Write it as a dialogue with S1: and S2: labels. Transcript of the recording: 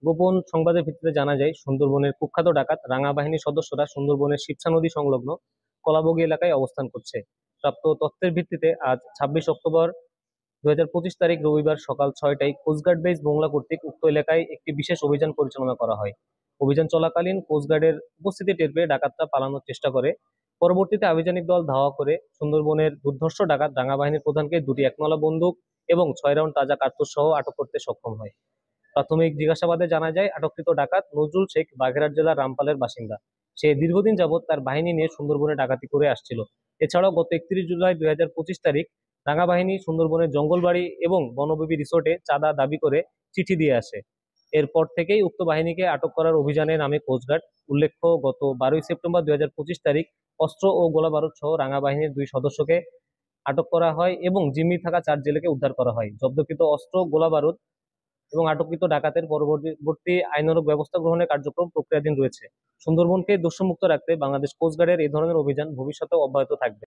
S1: গোপন সংবাদের ভিত্তিতে জানা যায়, সুন্দরবনের কুখ্যাত ডাকাত রাঙা বাহিনীর সদস্যরা সুন্দরবনের শিবছা নদী সংলগ্ন কলাবগী এলাকায় অবস্থান করছে। প্রাপ্ত তথ্যের ভিত্তিতে আজ 26 অক্টোবর 2025 তারিখ রবিবার সকাল 6টায় কোস্টগার্ড বেস মোংলা কর্তৃক উক্ত এলাকায় একটি বিশেষ অভিযান পরিচালনা করা হয়। অভিযান চলাকালীন কোস্টগার্ডের উপস্থিতি টের পেয়ে ডাকাতরা পালানোর চেষ্টা করে। পরবর্তীতে আভিযানিক দল ধাওয়া করে সুন্দরবনের দুর্ধর্ষ ডাকাত রাঙা বাহিনীর প্রধানকে দুটি একনলা বন্দুক এবং 6 রাউন্ড তাজা কার্তুজ সহ আটক করতে সক্ষম হয়। প্রাথমিক জিজ্ঞাসাবাদে জানা যায়, আটককৃত ডাকাত নজরুল শেখ বাগেরহাট জেলার রামপালের বাসিন্দা। সে দীর্ঘদিন যাবৎ তার বাহিনী নিয়ে সুন্দরবনে ডাকাতি করে আসছিল। এছাড়াও গত 31 জুলাই 2025 তারিখ রাঙা বাহিনী সুন্দরবনের জঙ্গলবাড়ি এবং বনবিবি রিসোর্টে চাঁদা দাবি করে চিঠি দিয়ে আসে। এরপর থেকেই উক্ত বাহিনীকে আটক করার অভিযানে নামে কোস্টগার্ড। উল্লেখ্য, গত 12 সেপ্টেম্বর 2025 তারিখ অস্ত্র ও গোলা বারুদ সহ রাঙা বাহিনীর 2 সদস্যকে আটক করা হয় এবং জিম্মি থাকা 4 জেলেকে উদ্ধার করা হয়। জব্দকৃত অস্ত্র, গোলা বারুদ এবং আটককৃত ডাকাতের পরবর্তী আইনানুগ ব্যবস্থা গ্রহণের কার্যক্রম প্রক্রিয়াধীন রয়েছে। সুন্দরবনকে দোষমুক্ত রাখতে বাংলাদেশ কোস্টগার্ডের এই ধরনের অভিযান ভবিষ্যতেও অব্যাহত থাকবে।